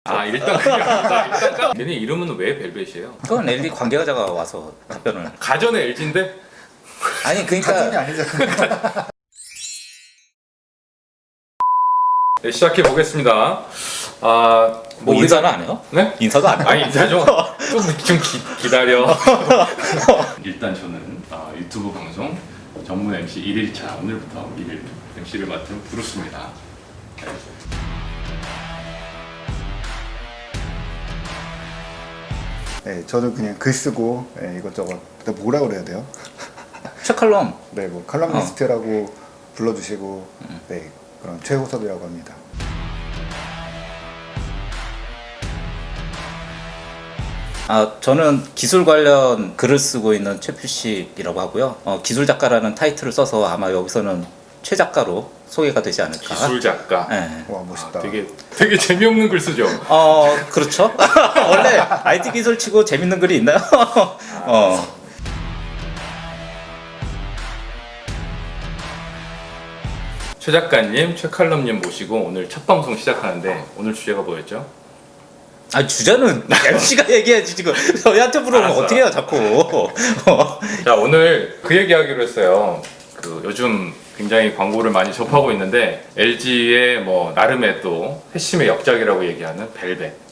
일단 그냥 걔네 이름은 왜 벨벳이에요? 그건 LG 관계자가 와서 답변을. 가전의 LG인데? 아니 가전이 그러니까 아니잖아요. 네, 시작해 보겠습니다. 뭐 인사는 안 해요? 네? 인사도 안 해요? 인사 좀 기다려. 일단 저는 유튜브 방송 전문 MC 1일차 오늘부터 1일 MC를 맡은 브루스입니다. 네, 저는 그냥 글 쓰고 이것저것 뭐라 그래야 돼요? 최칼럼. 네, 뭐 칼럼니스트라고 불러주시고 네, 그런 최호섭이라고 합니다. 저는 기술 관련 글을 쓰고 있는 최필식이라고 하고요. 기술 작가라는 타이틀을 써서 아마 여기서는 최 작가로 소개가 되지 않을까. 기술 작가. 네. 와, 멋있다. 되게 재미없는 글 쓰죠. 그렇죠. 원래 IT 기술 치고 재밌는 글이 있나요? 최 작가님, 최 칼럼님 모시고 오늘 첫 방송 시작하는데 오늘 주제가 뭐였죠? 주제는 MC가 얘기해야지 지금 저희한테 물어보면 알았어. 어떻게 해요 자꾸. 자, 오늘 그 얘기하기로 했어요. 요즘 굉장히 광고를 많이 접하고 있는데 LG의 나름의 또 회심의 역작이라고 얘기하는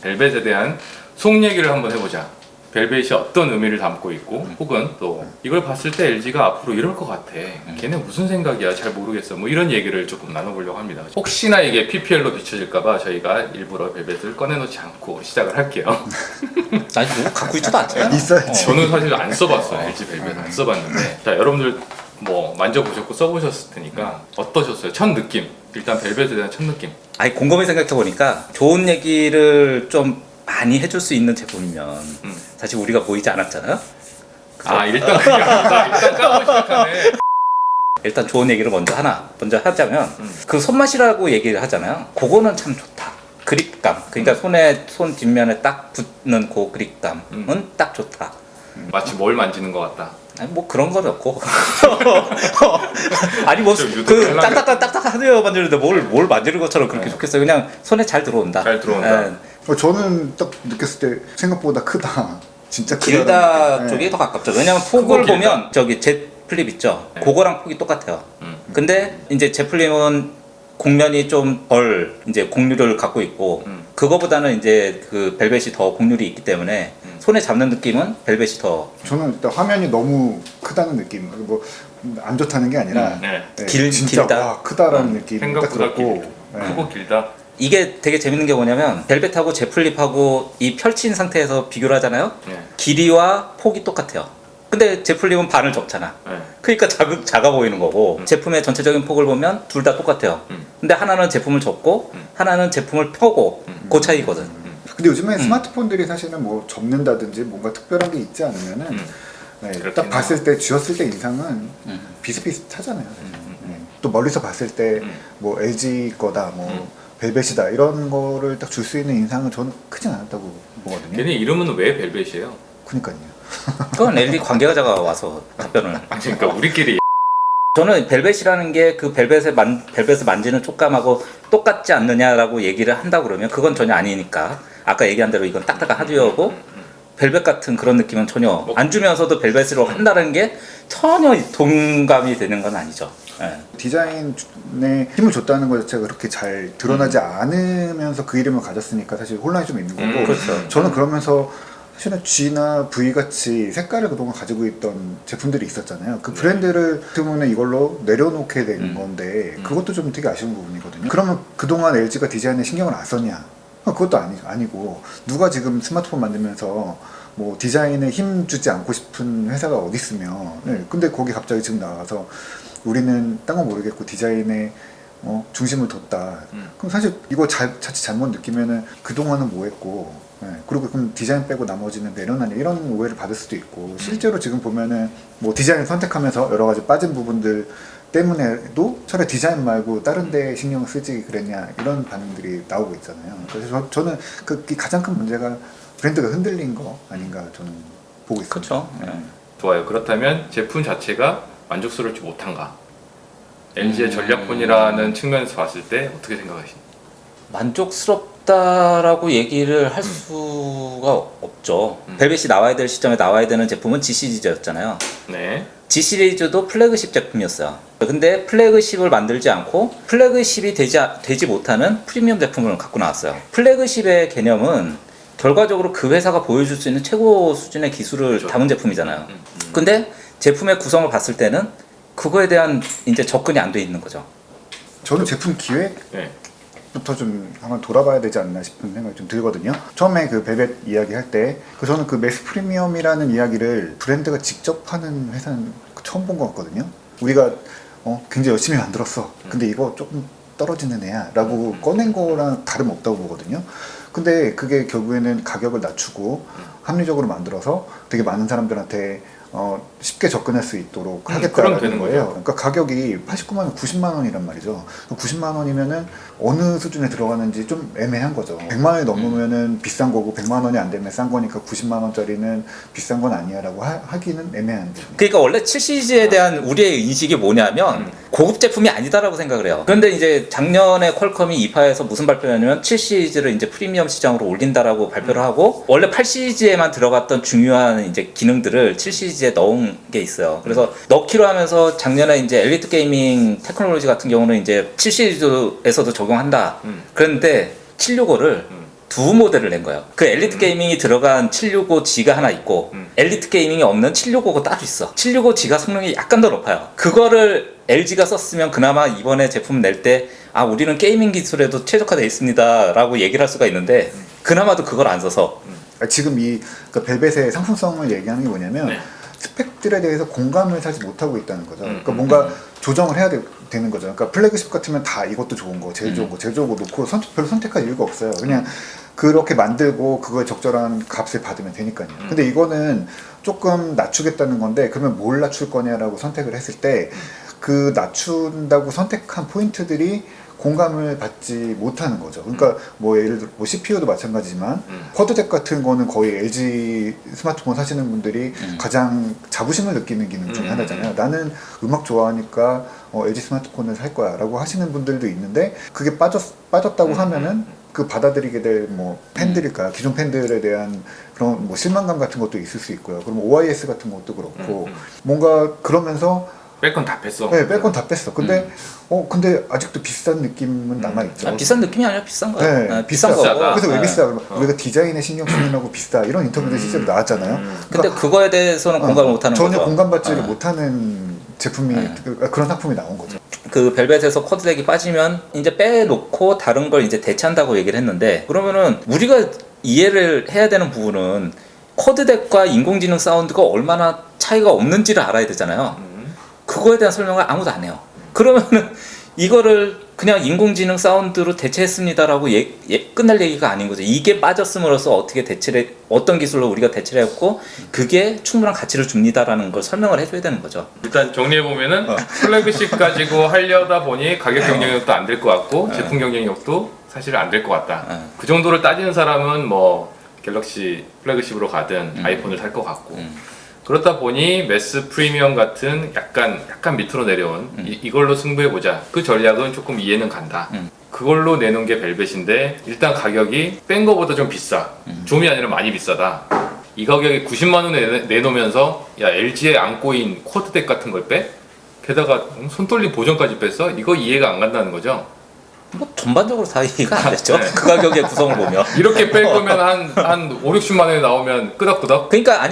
벨벳에 대한 속 얘기를 한번 해보자. 벨벳이 어떤 의미를 담고 있고 혹은 또 이걸 봤을 때 LG가 앞으로 이럴 것 같아. 걔네 무슨 생각이야? 잘 모르겠어. 이런 얘기를 조금 나눠보려고 합니다. 혹시나 이게 PPL로 비춰질까봐 저희가 일부러 벨벳을 꺼내놓지 않고 시작을 할게요. 아니 뭐 갖고 있지도 않잖아요. 있어야지. 저는 사실 안 써봤어요. LG 벨벳 안 써봤는데 자, 여러분들 만져보셨고 써보셨을 테니까 어떠셨어요? 첫 느낌. 일단 벨벳에 대한 첫 느낌. 곰곰이 생각해 보니까 좋은 얘기를 좀 많이 해줄 수 있는 제품이면 사실 우리가 보이지 않았잖아요. 일단 까고 시작하네. 일단 좋은 얘기를 먼저 하자면 그 손맛이라고 얘기를 하잖아요. 그거는 참 좋다. 그립감. 그러니까 손 뒷면에 딱 붙는 그 그립감은 딱 좋다. 마치 뭘 만지는 것 같다. 아니 뭐 그런 건 없고. 아니 뭐 좀 그 유독 딱딱하네요 만지는데 뭘 만지는 것처럼 그렇게 좋겠어요. 그냥 손에 잘 들어온다. 잘 들어온다. 예. 저는 딱 느꼈을 때 생각보다 크다. 진짜 크다. 길다 쪽이 더 가깝죠. 왜냐면 폭을 길다. 보면 저기 Z 플립 있죠. 네. 그거랑 폭이 똑같아요. 근데 이제 Z 플립은 곡면이 좀 이제 곡률을 갖고 있고 그거보다는 이제 그 벨벳이 더 곡률이 있기 때문에 손에 잡는 느낌은 벨벳이 더 저는 일단 화면이 너무 크다는 느낌. 안 좋다는 게 아니라 네. 진짜 길다. 와, 크다라는 느낌이 딱 생각보다 들었고 크고 길다. 이게 되게 재밌는 게 뭐냐면 벨벳하고 Z 플립하고 이 펼친 상태에서 비교를 하잖아요. 네. 길이와 폭이 똑같아요. 근데 Z 플립은 반을 접잖아. 네. 그러니까 작아 보이는 거고 제품의 전체적인 폭을 보면 둘 다 똑같아요. 근데 하나는 제품을 접고 하나는 제품을 펴고 그 차이거든. 근데 요즘에 스마트폰들이 사실은 접는다든지 뭔가 특별한 게 있지 않으면은 그렇긴 딱 봤을 때 쥐었을 때 인상은 비슷비슷하잖아요. 사실. 또 멀리서 봤을 때 LG 거다 벨벳이다 이런 거를 딱 줄 수 있는 인상은 저는 크진 않았다고 보거든요. 걔네 이름은 왜 벨벳이에요? 그러니까요. 그건 LG 관계자가 와서 답변을. 그러니까 우리끼리 저는 벨벳이라는 게 그 벨벳을 만지는 촉감하고 똑같지 않느냐라고 얘기를 한다 그러면 그건 전혀 아니니까 아까 얘기한 대로 이건 딱딱한 하드웨어고 벨벳 같은 그런 느낌은 전혀 안 주면서도 벨벳으로 한다는 게 전혀 동감이 되는 건 아니죠. 네. 디자인에 힘을 줬다는 것 자체가 그렇게 잘 드러나지 않으면서 그 이름을 가졌으니까 사실 혼란이 좀 있는 거고 그렇죠. 저는 그러면서 사실은 G나 V 같이 색깔을 그동안 가지고 있던 제품들이 있었잖아요. 그 브랜드를 때문에 이걸로 내려놓게 된 건데 그것도 좀 되게 아쉬운 부분이거든요. 그러면 그동안 LG가 디자인에 신경을 안 썼냐? 그것도 아니고 누가 지금 스마트폰 만들면서 디자인에 힘 주지 않고 싶은 회사가 어디 있으며 근데 거기 갑자기 지금 나와서 우리는 딴 건 모르겠고 디자인에 중심을 뒀다. 그럼 사실 이거 자칫 잘못 느끼면은 그동안은 뭐 했고 그리고 그럼 디자인 빼고 나머지는 내려놨냐 이런 오해를 받을 수도 있고 실제로 지금 보면은 디자인 선택하면서 여러 가지 빠진 부분들 때문에도 차라리 디자인 말고 다른 데 신경 쓰지 그랬냐 이런 반응들이 나오고 있잖아요. 그래서 저는 그 가장 큰 문제가 브랜드가 흔들린 거 아닌가 저는 보고 있습니다. 그렇죠. 좋아요. 그렇다면 제품 자체가 만족스럽지 못한가? LG의 전략폰이라는 측면에서 봤을 때 어떻게 생각하십니까? 만족스럽다 없다라고 얘기를 할 수가 없죠. 벨벳이 나와야 될 시점에 나와야 되는 제품은 G 시리즈였잖아요. 네. G 시리즈도 플래그십 제품이었어요. 근데 플래그십을 만들지 않고 플래그십이 되지 못하는 프리미엄 제품을 갖고 나왔어요. 플래그십의 개념은 결과적으로 그 회사가 보여줄 수 있는 최고 수준의 기술을 그렇죠. 담은 제품이잖아요. 근데 제품의 구성을 봤을 때는 그거에 대한 이제 접근이 안 돼 있는 거죠. 저는 제품 기획 네. 부터 좀 한번 돌아봐야 되지 않나 싶은 생각이 좀 들거든요. 처음에 그 벨벳 이야기 할 때 저는 그 매스 프리미엄이라는 이야기를 브랜드가 직접 하는 회사는 처음 본 것 같거든요. 우리가 굉장히 열심히 만들었어. 근데 이거 조금 떨어지는 애야 라고 꺼낸 거랑 다름없다고 보거든요. 근데 그게 결국에는 가격을 낮추고 합리적으로 만들어서 되게 많은 사람들한테 쉽게 접근할 수 있도록 그럼 하겠다는 되는 거예요. 거죠. 그러니까 가격이 89만 원, 90만 원이란 말이죠. 90만 원이면은 어느 수준에 들어가는지 좀 애매한 거죠. 100만 원이 넘으면은 비싼 거고 100만 원이 안 되면 싼 거니까 90만 원짜리는 비싼 건 아니야라고 하기는 애매한 거죠. 그러니까 원래 7시리즈에 대한 우리의 인식이 뭐냐면 고급 제품이 아니다라고 생각을 해요. 그런데 이제 작년에 퀄컴이 이파에서 무슨 발표를 하냐면 7시리즈를 이제 프리미엄 시장으로 올린다라고 발표를 하고 원래 8시리즈에만 들어갔던 중요한 이제 기능들을 7시리즈에 넣은 게 있어요. 그래서 넣기로 하면서 작년에 이제 엘리트 게이밍 테크놀로지 같은 경우는 이제 7시리즈에서도 적용한다. 그런데 765를 두 모델을 낸 거예요. 그 엘리트 게이밍이 들어간 765G가 하나 있고 엘리트 게이밍이 없는 765가 따로 있어. 765G가 성능이 약간 더 높아요. 그거를 LG가 썼으면 그나마 이번에 제품 낼 때 우리는 게이밍 기술에도 최적화되어 있습니다 라고 얘기를 할 수가 있는데 그나마도 그걸 안 써서 지금 그러니까 벨벳의 상품성을 얘기하는 게 뭐냐면 네. 스펙들에 대해서 공감을 사실 못하고 있다는 거죠. 그러니까 뭔가 조정을 해야 되는 거죠. 그러니까 플래그십 같으면 다 이것도 좋은 거, 제일 좋은 거, 제일 좋은 거 놓고 별로 선택할 이유가 없어요. 그냥 그렇게 만들고 그거에 적절한 값을 받으면 되니까요. 근데 이거는 조금 낮추겠다는 건데 그러면 뭘 낮출 거냐라고 선택을 했을 때 그 낮춘다고 선택한 포인트들이 공감을 받지 못하는 거죠. 그러니까 뭐 예를 들어 뭐 CPU도 마찬가지지만 쿼드덱 같은 거는 거의 LG 스마트폰 사시는 분들이 가장 자부심을 느끼는 기능 중에 하나잖아요. 나는 음악 좋아하니까 LG 스마트폰을 살 거야라고 하시는 분들도 있는데 그게 빠졌다고 하면은 그 받아들이게 될 뭐 팬들일까 기존 팬들에 대한 그런 뭐 실망감 같은 것도 있을 수 있고요. 그럼 OIS 같은 것도 그렇고 뭔가 그러면서 뺄 건 다 뺐어. 네, 뺄 건 다 뺐어. 근데 근데 아직도 비싼 느낌은 남아 있죠. 비싼 느낌이 아니라 비싼 거예요. 네, 비싼 비싸다. 거고. 그래서 왜 네. 비싸? 그러면 우리가 디자인에 신경 쓰느라고 비싸 이런 인터뷰도 실제로 나왔잖아요. 근데 그거에 대해서는 공감을 못하는 전혀 거죠. 공감받지를 못하는 제품이 그런 상품이 나온 거죠. 그 벨벳에서 쿼드덱이 빠지면 이제 빼놓고 다른 걸 이제 대체한다고 얘기를 했는데 그러면은 우리가 이해를 해야 되는 부분은 쿼드덱과 인공지능 사운드가 얼마나 차이가 없는지를 알아야 되잖아요. 그거에 대한 설명을 아무도 안 해요. 그러면은 이거를 그냥 인공지능 사운드로 대체했습니다라고 끝날 얘기가 아닌 거죠. 이게 빠졌음으로써 어떤 기술로 우리가 대체를 했고 그게 충분한 가치를 줍니다라는 걸 설명을 해줘야 되는 거죠. 일단 정리해 보면은 플래그십 가지고 하려다 보니 가격 경쟁력도 안 될 것 같고 제품 경쟁력도 사실 안 될 것 같다. 그 정도를 따지는 사람은 뭐 갤럭시 플래그십으로 가든 아이폰을 살 것 같고. 그렇다 보니 매스 프리미엄 같은 약간 밑으로 내려온 이걸로 승부해보자. 그 전략은 조금 이해는 간다. 그걸로 내놓은 게 벨벳인데 일단 가격이 뺀 거보다 좀 비싸. 좀이 아니라 많이 비싸다. 이 가격에 90만 원에 내놓으면서 LG에 안 꼬인 쿼드덱 같은 걸 빼? 게다가 손떨림 보정까지 뺐어? 이거 이해가 안 간다는 거죠. 뭐 전반적으로 다 이해가 안 됐죠. 네. 그 가격의 구성을 보면. 이렇게 뺄 거면 한 5, 60만 원에 나오면 끄덕끄덕. 그러니까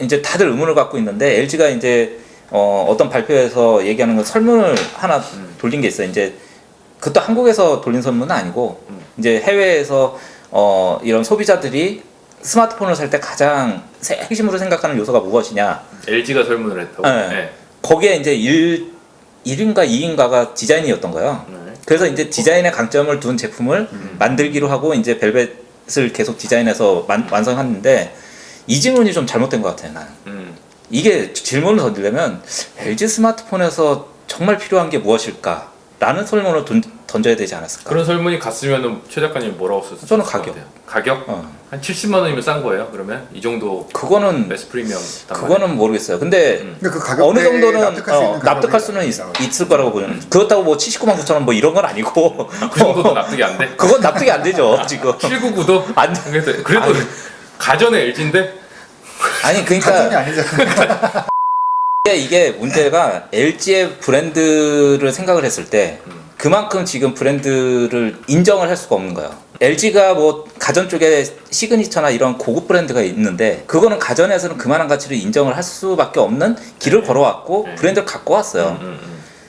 이제 다들 의문을 갖고 있는데 LG가 이제 어떤 발표에서 얘기하는 건 설문을 하나 돌린 게 있어요. 이제 그것도 한국에서 돌린 설문은 아니고 이제 해외에서 이런 소비자들이 스마트폰을 살 때 가장 핵심으로 생각하는 요소가 무엇이냐. LG가 설문을 했다고. 네. 네. 거기에 이제 1인가 2인가가 디자인이었던 거예요. 네. 그래서 이제 디자인에 강점을 둔 제품을 만들기로 하고 이제 벨벳을 계속 디자인해서 완성했는데 이 질문이 좀 잘못된 것 같아요. 나는. 이게 질문을 던지려면 LG 스마트폰에서 정말 필요한 게 무엇일까? 라는 설문을 던져야 되지 않았을까? 그런 설문이 갔으면은 최 작가님 뭐라고 썼어요? 저는 가격. 가격? 어. 한 70만 원이면 싼 거예요? 그러면 이 정도 그거는 매스 프리미엄 그거는 모르겠어요. 근데 근데 그 가격대에 어느 정도는 납득할 수 있는 납득할 가격이 수는 있다고. 있을 거라고 보는. 그렇다고 뭐 79만 9천 원 뭐 이런 건 아니고. 그 정도도 납득이 안 돼? 그건 납득이 안 되죠 지금. 799도? 안 그래도 아니. 가전의 LG인데? 가전이 아니 그러니까 아니잖아요. 이게 문제가 LG의 브랜드를 생각을 했을 때 그만큼 지금 브랜드를 인정을 할 수가 없는 거예요. LG가 뭐 가전 쪽에 시그니처나 이런 고급 브랜드가 있는데 그거는 가전에서는 그만한 가치를 인정을 할 수밖에 없는 길을 걸어왔고 네. 브랜드를 갖고 왔어요.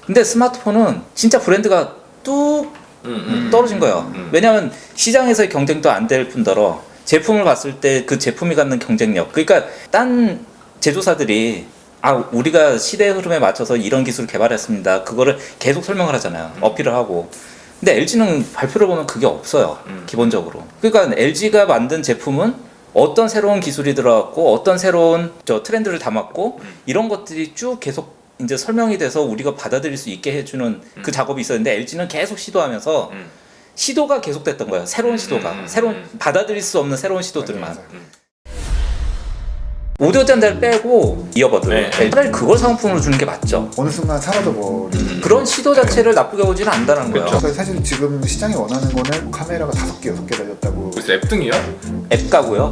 근데 스마트폰은 진짜 브랜드가 뚝 떨어진 거예요. 왜냐하면 시장에서의 경쟁도 안 될 뿐더러 제품을 봤을 때 그 제품이 갖는 경쟁력, 그러니까 딴 제조사들이 우리가 시대의 흐름에 맞춰서 이런 기술을 개발했습니다. 그거를 계속 설명을 하잖아요. 어필을 하고. 근데 LG는 발표를 보면 그게 없어요. 기본적으로. 그러니까 LG가 만든 제품은 어떤 새로운 기술이 들어갔고 어떤 새로운 트렌드를 담았고 이런 것들이 쭉 계속 이제 설명이 돼서 우리가 받아들일 수 있게 해주는 그 작업이 있었는데 LG는 계속 시도하면서 시도가 계속됐던 거예요. 새로운 시도가. 새로운 받아들일 수 없는 새로운 시도들만. 맞아요. 오디오 잔자를 빼고 이어버드. 네. 차라리 그걸 사은품으로 주는 게 맞죠. 어느 순간 사라져 버리는. 그런 시도 자체를 나쁘게 보지는 않다는 거예요. 그러니까 사실 지금 시장이 원하는 거는 카메라가 5개, 6개 달렸다고. 그래서 앱등이야? 앱 가고요.